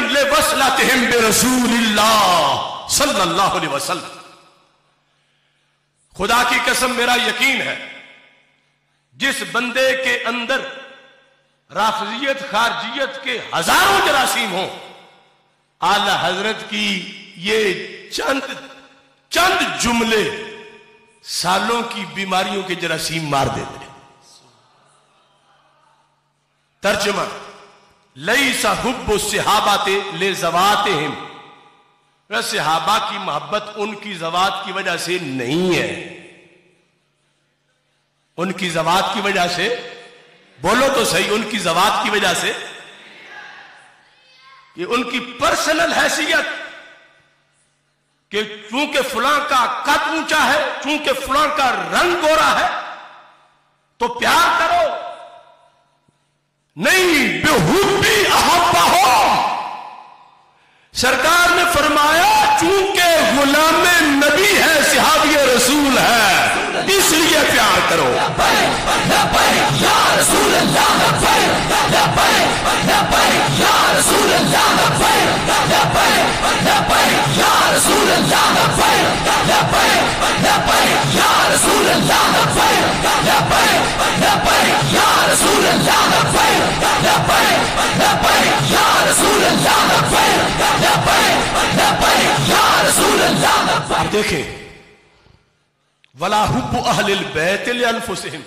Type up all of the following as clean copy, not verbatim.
لوصلتہم برسول اللہ صلی اللہ علیہ وسلم. خدا کی قسم میرا یقین ہے جس بندے کے اندر رافضیت خارجیت کے ہزاروں جراثیم ہوں، اعلی حضرت کی یہ چند جملے سالوں کی بیماریوں کے جراثیم مار دیتے ہیں. ترجمہ: لیس حب الصحابہ لذواتہم، صحابہ کی محبت ان کی ذوات کی وجہ سے نہیں ہے. ان کی ذوات کی وجہ سے، بولو تو صحیح، ان کی ذوات کی وجہ سے، یہ ان کی پرسنل حیثیت کہ چونکہ فلاں کا قد اونچا ہے، چونکہ فلاں کا رنگ گورا ہے تو پیار کرو، نہیں بحبی احبہم. سرکار نے فرمایا چونکہ غلام نبی ہے، صحابی رسول ہے، اس لیے پیار کرو. یا رسول اللہ یا رسول اللہ یا رسول اللہ یا رسول اللہ یا رسول اللہ یا رسول اللہ. آپ دیکھیں، ولا حب اہل البیت لانفسہم،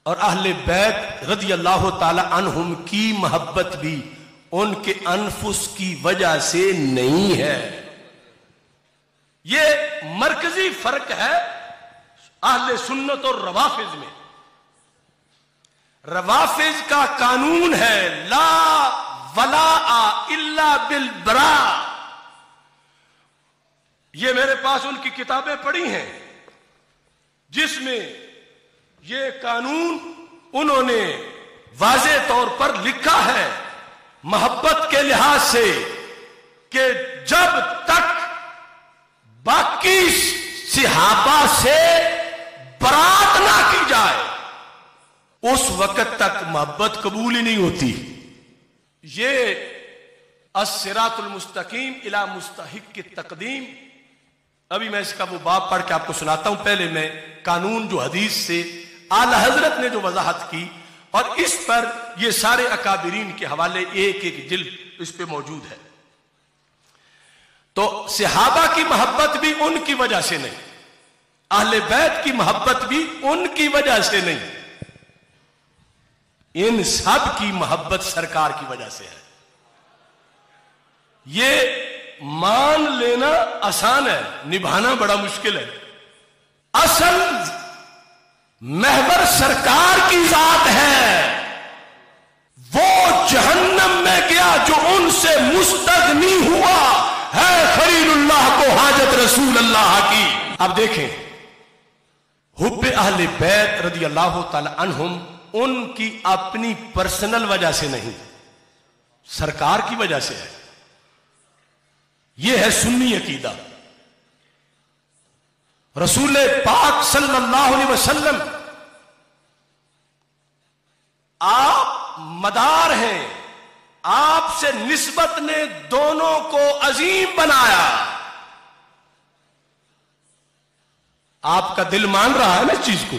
اور اہل بیت رضی اللہ تعالی عنہم کی محبت بھی ان کے انفس کی وجہ سے نہیں ہے. یہ مرکزی فرق ہے اہل سنت اور روافض میں. روافض کا قانون ہے لا ولاء الا بالبراء. یہ میرے پاس ان کی کتابیں پڑھی ہیں جس میں یہ قانون انہوں نے واضح طور پر لکھا ہے محبت کے لحاظ سے کہ جب تک باقی صحابہ سے برات نہ کی جائے اس وقت تک محبت قبول ہی نہیں ہوتی. یہ الصراط المستقیم الی مستحق التقدیم، ابھی میں اس کا وہ باب پڑھ کے آپ کو سناتا ہوں. پہلے میں قانون جو حدیث سے اعلی حضرت نے جو وضاحت کی، اور اس پر یہ سارے اکابرین کے حوالے ایک ایک جلد اس پہ موجود ہے. تو صحابہ کی محبت بھی ان کی وجہ سے نہیں، اہل بیت کی محبت بھی ان کی وجہ سے نہیں، ان سب کی محبت سرکار کی وجہ سے ہے. یہ مان لینا آسان ہے، نبھانا بڑا مشکل ہے. اصل محور سرکار کی ذات ہے. وہ جہنم میں گیا جو ان سے مستغنی ہوا ہے خلیل اللہ کو حاجت رسول اللہ کی. اب دیکھیں، حب اہل بیت رضی اللہ تعالی عنہم ان کی اپنی پرسنل وجہ سے نہیں، سرکار کی وجہ سے ہے. یہ ہے سنی عقیدہ. رسول پاک صلی اللہ علیہ وسلم آپ مدار ہیں، آپ سے نسبت نے دونوں کو عظیم بنایا. آپ کا دل مان رہا ہے نا اس چیز کو.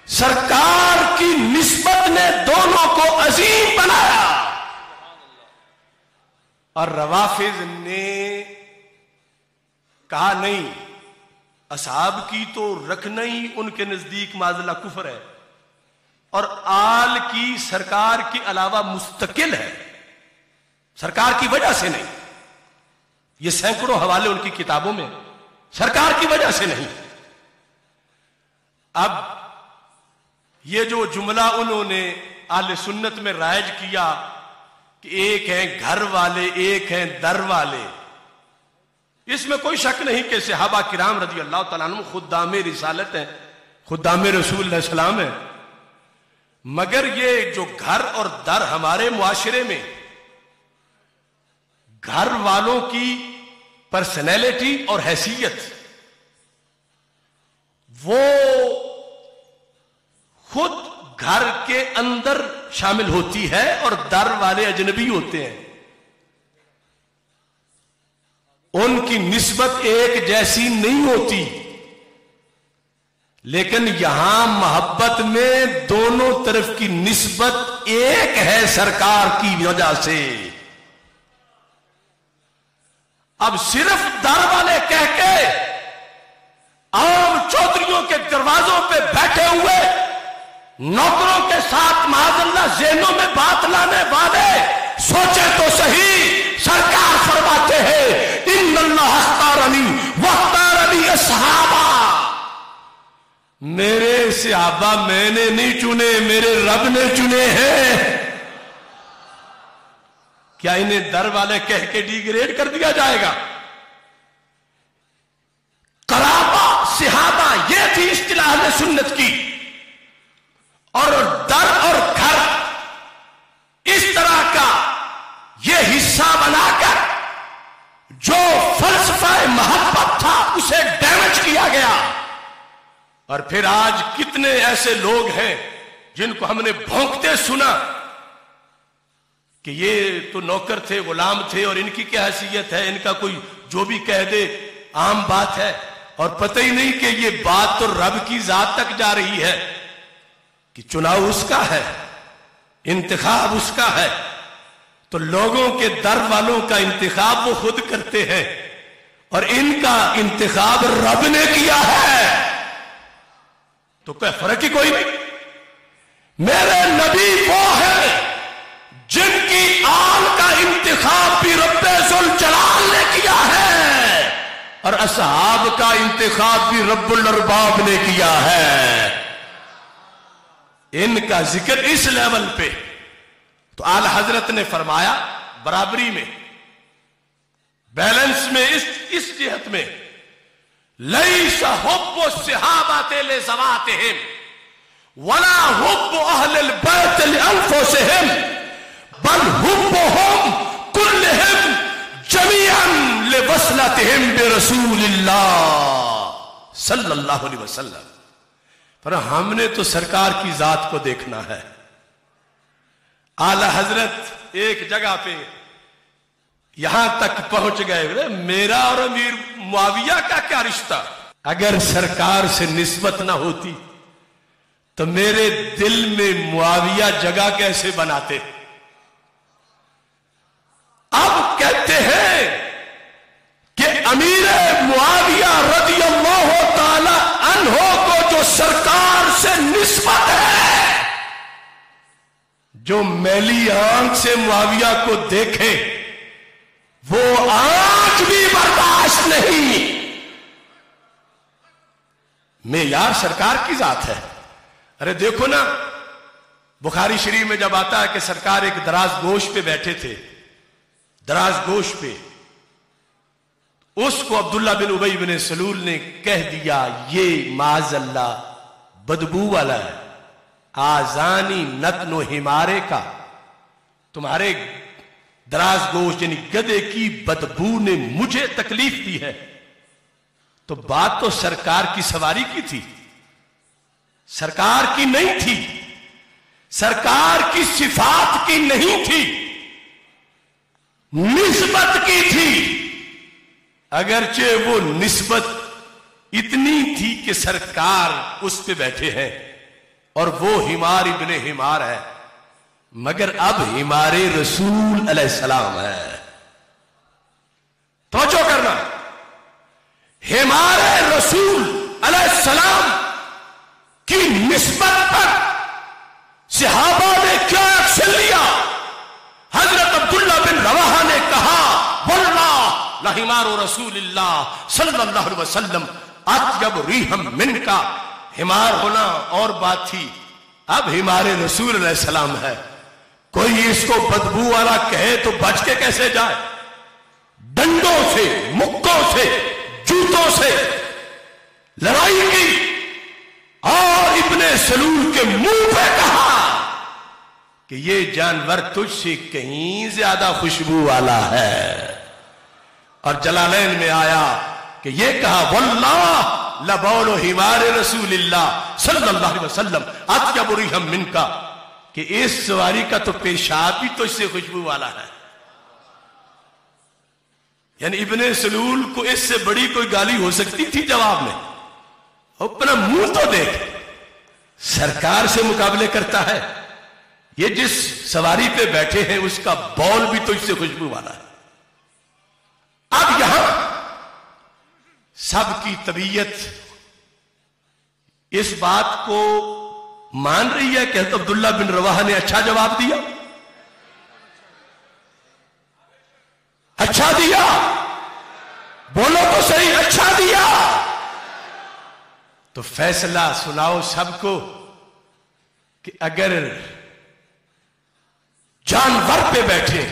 سرکار کی نسبت نے دونوں کو عظیم بنایا. اور روافض نے کہا نہیں، اصحاب کی تو رکھنا ہی ان کے نزدیک معذلہ کفر ہے، اور آل کی سرکار کے علاوہ مستقل ہے، سرکار کی وجہ سے نہیں. یہ سینکڑوں حوالے ان کی کتابوں میں، سرکار کی وجہ سے نہیں. اب یہ جو جملہ انہوں نے اہل سنت میں رائج کیا کہ ایک ہیں گھر والے ایک ہیں در والے، اس میں کوئی شک نہیں کہ صحابہ کرام رضی اللہ تعالیٰ عنہ خدام رسالت ہیں، خدام رسول اللہ علیہ السلام ہیں. مگر یہ جو گھر اور در ہمارے معاشرے میں گھر والوں کی پرسنالٹی اور حیثیت، وہ خود گھر کے اندر شامل ہوتی ہے اور در والے اجنبی ہوتے ہیں، ان کی نسبت ایک جیسی نہیں ہوتی، لیکن یہاں محبت میں دونوں طرف کی نسبت ایک ہے سرکار کی وجہ سے۔ اب صرف در والے کہہ کے عام چودھریوں کے دروازوں پہ بیٹھے ہوئے نوکروں کے ساتھ معاذ اللہ ذہنوں میں بات لانے والے سوچے تو صحیح، سرکار فرماتے ہیں ان اللہ اختارنی واختارنی اصحابہ، میرے صحابہ میں نے نہیں چنے، میرے رب نے چنے ہیں۔ کیا انہیں در والے کہہ کے ڈیگریڈ کر دیا جائے گا؟ قرابہ صحابہ یہ تھی اصطلاح اہل سنت کی، اور در اور گھر اس طرح کا یہ حصہ بنا کر جو فلسفہ محبت تھا اسے ڈیمیج کیا گیا۔ اور پھر آج کتنے ایسے لوگ ہیں جن کو ہم نے بھونکتے سنا کہ یہ تو نوکر تھے، غلام تھے، اور ان کی کیا حیثیت ہے، ان کا کوئی جو بھی کہہ دے عام بات ہے، اور پتہ ہی نہیں کہ یہ بات تو رب کی ذات تک جا رہی ہے کہ چناؤ اس کا ہے، انتخاب اس کا ہے، تو لوگوں کے در والوں کا انتخاب وہ خود کرتے ہیں، اور ان کا انتخاب رب نے کیا ہے، تو کوئی فرق ہی کوئی نہیں۔ میرے نبی وہ ہیں جن کی آل کا انتخاب بھی رب ذوالجلال نے کیا ہے، اور اصحاب کا انتخاب بھی رب الارباب نے کیا ہے۔ ان کا ذکر اس لیول پہ تو اعلی حضرت نے فرمایا برابری میں، بیلنس میں، اس جہت میں لیس حب الصحابۃ لذواتہم ولا حب اہل البیت لانفسہم بل حبہم کلہم جمیعا لوصلتہم برسول اللہ صلی اللہ علیہ وسلم۔ پر ہم نے تو سرکار کی ذات کو دیکھنا ہے۔ اعلی حضرت ایک جگہ پہ یہاں تک پہنچ گئے، میرا اور امیر معاویہ کا کیا رشتہ؟ اگر سرکار سے نسبت نہ ہوتی تو میرے دل میں معاویہ جگہ کیسے بناتے؟ اب کہتے ہیں کہ امیر معاویہ رضی اللہ تعالی عنہ کو جو سرکار سے نسبت ہے، جو میلی آنکھ سے معاویہ کو دیکھے وہ آنکھ بھی برداشت نہیں۔ معیار سرکار کی ذات ہے۔ ارے دیکھو نا، بخاری شریف میں جب آتا ہے کہ سرکار ایک دراز گوش پہ بیٹھے تھے، دراز گوش پہ، اس کو عبداللہ بن ابی بن سلول نے کہہ دیا یہ معاذ اللہ بدبو والا ہے، آزانی نتن و ہمارے کا، تمہارے دراز گوش یعنی گدے کی بدبو نے مجھے تکلیف دی ہے۔ تو بات تو سرکار کی سواری کی تھی، سرکار کی نہیں تھی، سرکار کی صفات کی نہیں تھی، نسبت کی تھی۔ اگرچہ وہ نسبت اتنی تھی کہ سرکار اس پہ بیٹھے ہیں اور وہ حمار ابن حمار ہے، مگر اب ہمارے رسول علیہ السلام ہے۔ توجہ کرنا، ہمارے رسول علیہ السلام کی نسبت پر صحابہ نے کیا ایکشن لیا؟ حضرت عبداللہ بن رواحہ نے کہا واللہ لحمار رسول اللہ صلی اللہ علیہ وسلم اطیب ریحم من کا، حمار ہونا اور بات تھی، اب ہمارے رسول علیہ السلام ہے، کوئی اس کو بدبو والا کہے تو بچ کے کیسے جائے؟ ڈنڈوں سے، مکوں سے، جوتوں سے لڑائی کی اور ابن سلول کے منہ پہ کہا کہ یہ جانور تجھ سے کہیں زیادہ خوشبو والا ہے۔ اور جلالین میں آیا کہ یہ کہا واللہ لبول حمار رسول اللہ صلی اللہ علیہ وسلم اطیب ریحا منکا، کہ اس سواری کا تو پیشاب بھی تو اس سے خوشبو والا ہے. یعنی ابن سلول کو اس سے بڑی کوئی گالی ہو سکتی تھی جواب میں؟ اپنا منہ تو دیکھ، سرکار سے مقابلے کرتا ہے. یہ جس سواری پہ بیٹھے ہیں اس کا بول بھی تو اس سے خوشبو والا ہے. اب یہاں سب کی طبیعت اس بات کو مان رہی ہے کہ حضرت عبداللہ بن رواحہ نے اچھا جواب دیا. اچھا دیا، بولو تو صحیح، اچھا دیا. تو فیصلہ سناؤ سب کو کہ اگر جانور پہ بیٹھے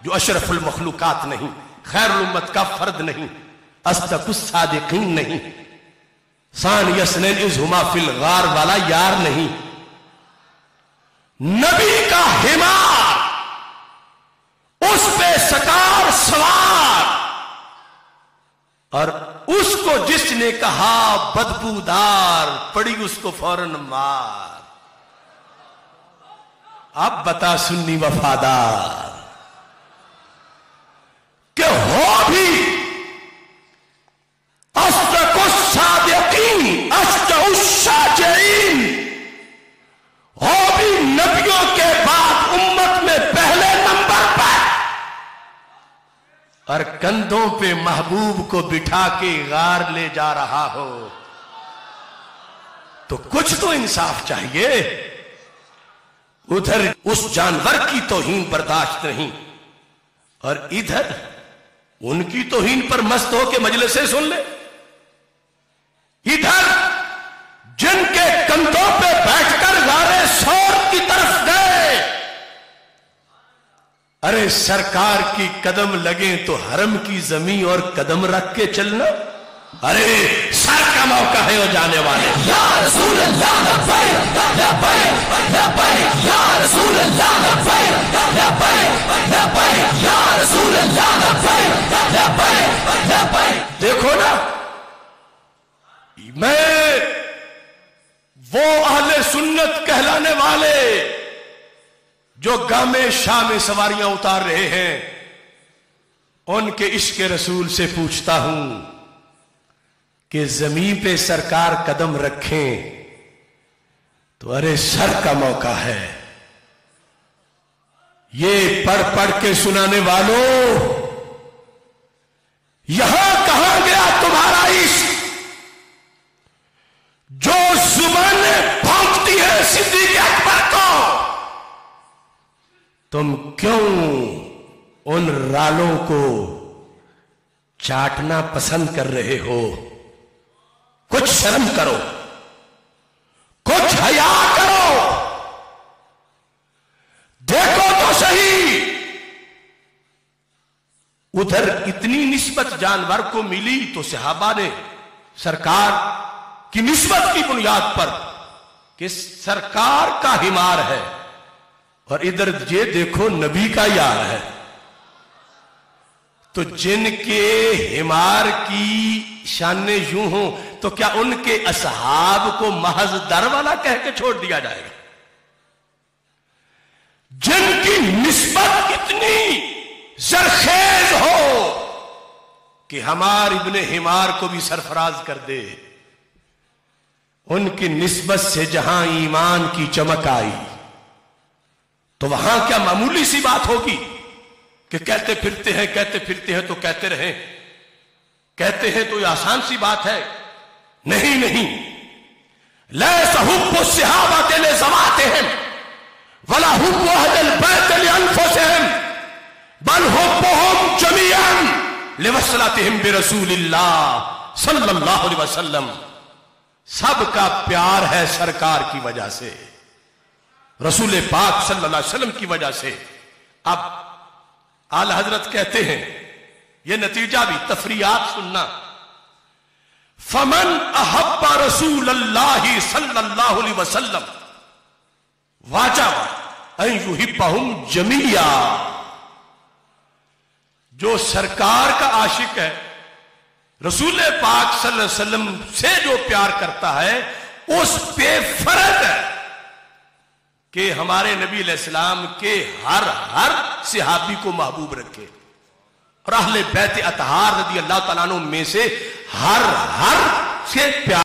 جو اشرف المخلوقات نہیں، خیر الامت کا فرد نہیں، اصدق الصادقین نہیں، ثانی اثنین اذ ہما فی الغار والا یار نہیں، نبی کا حمار، اس پہ سکار سوار، اور اس کو جس نے کہا بدبودار پڑی اس کو فوراً مار. اب بتا سنی وفادار کہ ہو بھی اصدق الصادقین اشجع الشاجعین، ہو بھی نبیوں کے بعد امت میں پہلے نمبر پر، اور کندھوں پہ محبوب کو بٹھا کے غار لے جا رہا ہو، تو کچھ تو انصاف چاہیے. ادھر اس جانور کی توہین برداشت نہیں، اور ادھر ان کی توہین پر مست ہو کے مجلسیں سن لے. ادھر جن کے کندھوں پہ بیٹھ کر غارِ ثور کی طرف گئے، ارے سرکار کی قدم لگیں تو حرم کی زمین اور قدم رکھ کے چلنا. ارے سر کا موقع ہے وہ جانے والے. یا رسول اللہ لبیک لبیک لبیک، یا رسول اللہ لبیک لبیک لبیک، یا رسول اللہ لبیک لبیک لبیک. دیکھو نا، میں وہ اہل سنت کہلانے والے جو گامے شاہ میں سواریاں اتار رہے ہیں، ان کے عشق رسول سے پوچھتا ہوں کہ زمین پہ سرکار قدم رکھیں تو ارے سر کا موقع ہے. یہ پڑھ پڑھ کے سنانے والوں، یہاں کہاں گیا تمہارا عشق جو زبانیں بھونکتی ہیں صدیق اکبر کو؟ تم کیوں ان رالوں کو چاٹنا پسند کر رہے ہو؟ کچھ شرم کرو، کچھ حیا کرو. دیکھو تو صحیح، ادھر اتنی نسبت جانور کو ملی تو صحابہ نے سرکار کی نسبت کی بنیاد پر کہ سرکار کا حمار ہے، اور ادھر یہ دیکھو نبی کا یار ہے. تو جن کے حمار کی شانیں یوں ہوں تو کیا ان کے اصحاب کو محض در والا کہہ کے چھوڑ دیا جائے گا؟ جن کی نسبت اتنی زرخیز ہو کہ ہمار ابن حمار کو بھی سرفراز کر دے، ان کی نسبت سے جہاں ایمان کی چمک آئی تو وہاں کیا معمولی سی بات ہوگی کہ کہتے پھرتے ہیں تو کہتے رہیں، کہتے ہیں تو یہ آسان سی بات ہے؟ نہیں نہیں، لیس حب الصحابۃ لذواتہم ولا حب اہل البیت لانفسہم بل حبہم جمیعا لوصلتہم برسول اللہ صلی اللہ علیہ وسلم. سب کا پیار ہے سرکار کی وجہ سے، رسول پاک صلی اللہ علیہ وسلم کی وجہ سے. اب اعلی حضرت کہتے ہیں، یہ نتیجہ بھی تفریعات سننا، فمن احب رسول اللہ صلی اللہ علیہ وسلم واجب ان یحبہم جمیعا. جو سرکار کا عاشق ہے، رسول پاک صلی اللہ علیہ وسلم سے جو پیار کرتا ہے اس پہ فرض ہے کہ ہمارے نبی علیہ السلام کے ہر صحابی کو محبوب رکھے، اور اہل بیت اطہار رضی اللہ تعالیٰ عنہ میں سے ہر سے پیار